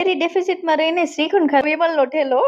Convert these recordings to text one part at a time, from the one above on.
ડેફિસિટમાં રહીને શ્રીખંડ ખા વિમલનો ઠેલો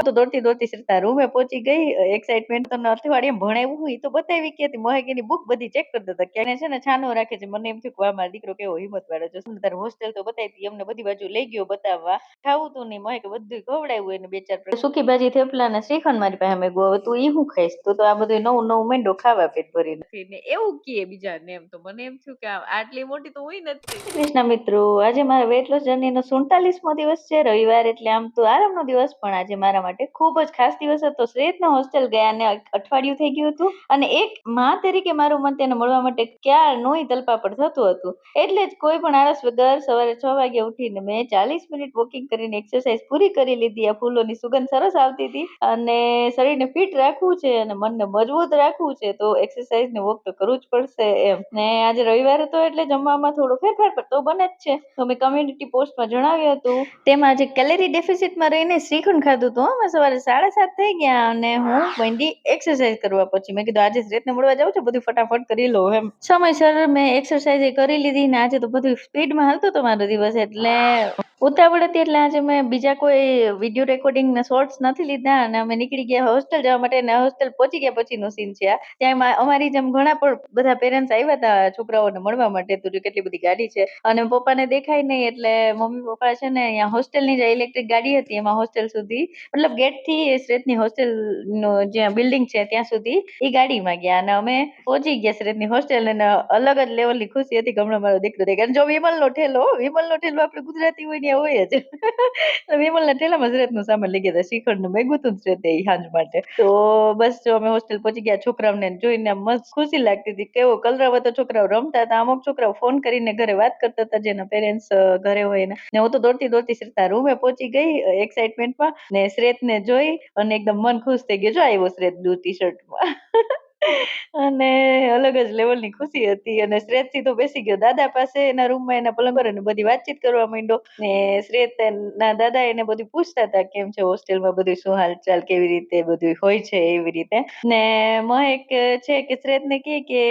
તો દોડતી શ્રીતા રૂમે પહોંચી ગઈ. એક્સાઇટમેન્ટ તો અઠવાડિયે ભણાવ્યું હોય તો બતાવી કે હતી મહેકની બુક બધી ચેક કરતા હતા ક્યારે છે ને છાનો રાખે છે. મને એમ થયું કે મારો દીકરો કેવો હિંમત વાળો છે, તારે હોસ્ટેલ તો બતાવી અમને બધી બાજુ લઈ ગયો બતાવવા. ખાવું તું નહીં મહેકે બધું ખવડાવ્યું એને 2-4 સુકી ભાજી થેપલા ને શ્રીખંડ મારી પાસે મેં ગયો તું ઈ હું ખાઈશ તો આ બધું નવું નવું માંડો ખાવા પેટ ભરીને એવું કીએ બીજાને. એમ તો મને એમ થયું કે આટલી મોટી તો હોય નથી. કૃષ્ણ મિત્રો, આજે મારા વેટ લોસ જર્નીનો 47મો દિવસ છે. રવિવાર એટલે આમ તો આરામનો દિવસ, પણ આજે મારા માટે ખૂબ જ ખાસ દિવસ હતો. શ્રેતનો હોસ્ટેલ ગયા ને અઠવાડિયું થઈ ગયું હતું અને એક માં તરીકે મારું મન તેને મળવા માટે ક્યારનોય તલપાપડ થતું હતું. એટલે જ કોઈ પણ આળસ વગર સવારે 6 વાગે ઉઠીને મેં 40 મિનિટ વોકિંગ કરીને એક્સરસાઇઝ પૂરી કરી લીધી. આ ફૂલોની સુગંધ સરસ આવતી હતી અને શરીરને ફિટ રાખવું છે અને મનને મજબૂત રાખવું છે તો એક્સરસાઇઝ ને વોક તો કરવું જ પડશે એમ. ને આજે રવિવાર હતો એટલે જમવામાં થોડો ફેરફાર તો બને જ છે. તો મેં કમ્યુનિટી પોસ્ટમાં જણાવ્યું હતું તેમાં આજે કેલેરી ડેફિસિટમાં રહીને શ્રીખંડ ખાધું હતું. અમે સવારે 7:30 થઈ ગયા અને હું મંડી એક્સરસાઇઝ કરવા. પછી મેં કીધું આજે શ્રેતને મળવા જાવ છે, બધું ફટાફટ કરી લો એમ. સમયસર મેં એક્સરસાઇઝ કરી લીધી ને આજે તો બધું સ્પીડમાં હાલતો હતો મારો દિવસ એટલે ઉતાવળ હતી. એટલે આજે મેં બીજા કોઈ વિડીયો રેકોર્ડિંગ ને શોર્ટ્સ નથી લીધા અને અમે નીકળી ગયા હોસ્ટેલ જવા માટે. અને હોસ્ટેલ પહોંચી ગયા પછીનો સીન છે આ. ત્યાં અમારી જેમ ઘણા પણ બધા પેરેન્ટ્સ આવ્યા હતા છોકરાઓને મળવા માટે. તો કેટલી બધી ગાડી છે અને પપ્પાને દેખાય નહીં એટલે મમ્મી પપ્પા છે ને અહીંયા હોસ્ટેલની જે ઇલેક્ટ્રિક ગાડી હતી એમાં હોસ્ટેલ સુધી મતલબ ગેટ થી શ્રેતની હોસ્ટેલ નું જ્યાં બિલ્ડિંગ છે ત્યાં સુધી એ ગાડીમાં ગયા અને અમે પહોંચી ગયા શ્રેતની હોસ્ટેલ. અને અલગ જ લેવલની ખુશી હતી કે હમણાં મારો દીકરો દેખાય. જો વિમલનો ઠેલો આપણે ગુજરાતી હોય ને હોય જ. વિમલના ઠેલામાં શ્રેતનું સામાન લઈ ગયા હતા. શ્રીખંડ મેગું હતું શ્રેતે સાંજ માટે. તો બસ જો અમે હોસ્ટેલ પહોંચી ગયા. છોકરાઓને જોઈને મસ્ત ખુશી લાગતી હતી. કેવો કલરવ હતો, છોકરાઓ રમતા હતા. અમુક છોકરાઓ ફોન કરીને ઘરે વાત કરતા હતા જેના પેરેન્ટ્સ ઘરે હોય ને હું તો દોડતી શ્રેતા રૂમે પહોંચી ગઈ એક્સાઇટમેન્ટમાં ને શ્રેતને જોઈ અને એકદમ મન ખુશ થઈ ગયું. જો આવ્યો શ્રેત બ્લુ ટી-શર્ટમાં. અને અલગ જ લેવલની ખુશી હતી. અને શ્રેત સીધો બેસી ગયો દાદા પાસે એના રૂમમાં એના પલંગ પર અને બધી વાતચીત કરવા માંડ્યો. ને શ્રેત ના દાદા એને બધું પૂછતા હતા કેમ છે હોસ્ટેલમાં બધું શું હાલચાલ કેવી રીતે બધું હોય છે એવી રીતે. ને મહેક છે કે શ્રેતને કે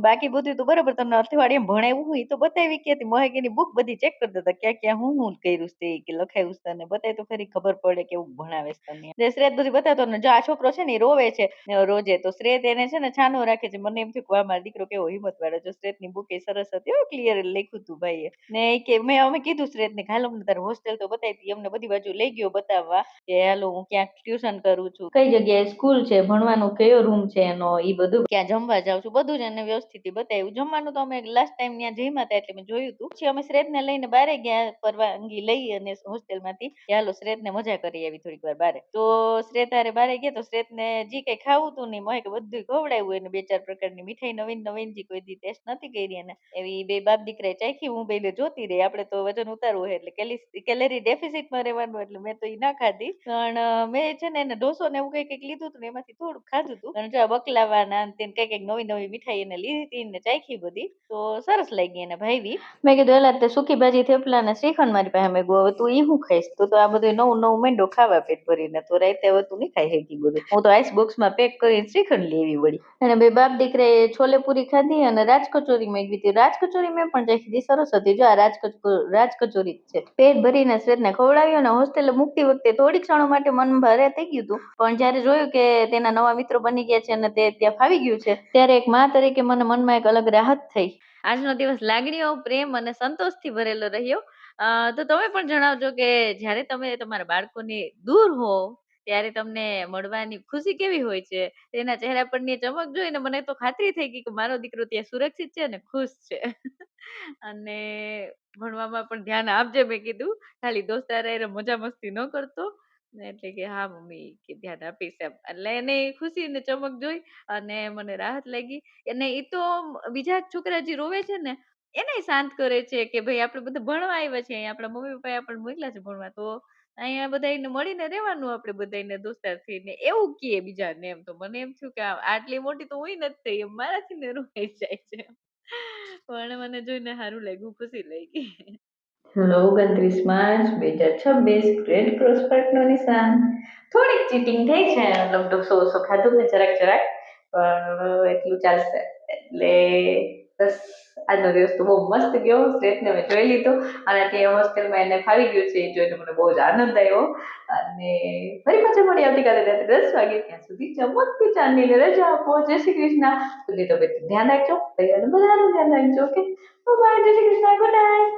બાકી બધું તો બરોબર તમને અઠવાડિયે ભણાવ્યું હોય તો બતાવી કે હતી મહેક એની બુક બધી ચેક કરતા હતા ક્યાં ક્યાં હું કર્યું છે કે લખાયું છે તને બતાવી તો ખરી ખબર પડે કેવું ભણાવે છે તને. શ્રેત બધું બતાવતો ને જો આ છોકરો છે ને એ રોવે છે રોજે તો શ્રેત એને છે ને છાનો રાખે છે. મને એમ થયું કે મારો દીકરો કેવો હિંમત વાળો છે. શ્રેતની બુક એ સરસ હતી ક્લિયર લખ્યું હતું ભાઈએ. ને કે અમે કીધું શ્રેતને હાલો અમને તારે હોસ્ટેલ તો બતાવી અમને બધી બાજુ લઈ ગયો બતાવવા કે હાલો હું ક્યાંક ટ્યુશન કરું છું, કઈ જગ્યાએ સ્કૂલ છે, ભણવાનું કયો રૂમ છે એનો, ઈ બધું ક્યાં જમવા જાઉં છું બધું જ એને વ્યવસ્થિત બતાવ્યું. જમવાનું તો અમે લાસ્ટ ટાઈમ ત્યાં જમ્યા હતા એટલે મેં જોયું હતું. પછી અમે શ્રેતને લઈને બારે ગયા પરવાનગી લઈ અને હોસ્ટેલમાંથી હાલો શ્રેતને મજા કરી આવી થોડીક વાર બારે. તો શ્રેત હારે બારે ગયા તો શ્રેતને જી કઈ ખાવું તું નહીં મહેકે બધું ખવડાવ્યું એને 2-4 પ્રકારની મીઠાઈ નવીન જે કોઈ દી ટેસ્ટ નથી કરી એને એવી બે બાપ દીકરાએ ચાખી. હું બેને જોતી રહી. આપણે તો વજન ઉતારવું હોય એટલે કેલેરી ડેફિસિટમાં રહેવાનું એટલે મેં તો ઈ ના ખાધી. પણ મેં છે ને એને ઢોસો ને એવું કઈક લીધું હતું ને એમાંથી થોડું ખાધું હતું. અને જો બકલાવાના કઈક નવી મીઠાઈ એને લીધી હતી ને ચાખી બધી તો સરસ લાગી એને ભાઈવી. મેં કીધું એલા તે સુકી ભાજી થેપલા ને શ્રીખંડ મારી પાસે મેં ગયો હવે તું ઈ હું ખાઈશ તો આ બધું નવું નવું માંડો ખાવા પેટ ભરીને. તો રાતે હવે તું નહીં ખાઈ શકી બધું. હું તો આઈસ બોક્સમાં પેક કરીને શ્રીખંડ લેવી વળી. અને બે બાપ દીકરાએ છોલે પૂરી ખાધી અને રાજકચોરી મેળવી હતી. રાજકચોરી મેં પણ ચાખી હતી, સરસ હતી. જો આ રાજકચોરી છે. પેટ ભરીને શ્રેતને ખવડાવ્યો અને હોસ્ટેલે મૂકતી વખતે થોડીક ક્ષણો માટે મન ભારે થઈ ગયું હતું. પણ જયારે જોયું કે તેના નવા મિત્રો બની ગયા છે અને તે ત્યાં ફાવી ગયું છે ત્યારે એક માં તરીકે મને મનમાં એક અલગ રાહત થઈ. આજનો દિવસ લાગણીઓ, પ્રેમ અને સંતોષથી ભરેલો રહ્યો. તો તમે પણ જણાવજો કે જ્યારે તમે તમારા બાળકોની દૂર હો ત્યારે તમને મળવાની ખુશી કેવી હોય છે. તેના ચહેરા પરની ચમક જોઈને મને તો ખાતરી થઈ ગઈ કે મારો દીકરો ત્યાં સુરક્ષિત છે અને ખુશ છે. અને ભણવામાં પણ ધ્યાન આપજે મેં કીધું. ખાલી દોસ્તાર મજા મસ્તી ન કરતો. એટલે કે હા મમ્મી કે ધ્યાન આપીશ એમ. એટલે એને ખુશી ને ચમક જોઈ અને મને રાહત લાગી. અને એ તો બીજા છોકરા જે રોવે છે ને એને શાંત કરે છે કે ભાઈ આપણે બધા ભણવા આવ્યા છીએ આપણા મમ્મી પપ્પાએ આપણને મોકલ્યા છે ભણવા તો અહીંયા બધાને મળીને રહેવાનું આપણે બધાને દોસ્તાર થઈને એવું કીએ બીજાને એમ. તો મને એમ થયું કે આટલી મોટી તો હોય નથી થઈ એમ મારાથી ને રોવાઈ જાય છે. પણ મને જોઈને સારું લાગ્યું, ખુશી લાગી. 29 માર્ચ 2026 રેડ ક્રોસ પાર્કનો નિશાન. થોડીક ચીટિંગ થઈ છે મતલબ 100 ખાધું ને જરાક પણ એટલું ચાલશે. એટલે બસ આજનો દિવસ તો બહુ મસ્ત ગયો. શ્રેષ્ઠને મેં જોઈ લીધો અને ત્યાં હોસ્ટેલમાં એને ફાવી ગયું છે એ જોઈને મને બહુ જ આનંદ આવ્યો. અને ફરી પાછા મળી આવતીકાલે રાત્રે 10 વાગે. ત્યાં સુધી ચમકતી ચાંદનીને રજા આપો. જય શ્રી કૃષ્ણ. સુધી તબિયત ધ્યાન રાખજો, પરિવારનું બધાનું ધ્યાન રાખજો. ઓકે બાય, જય શ્રી કૃષ્ણ, ગુડ નાઇટ.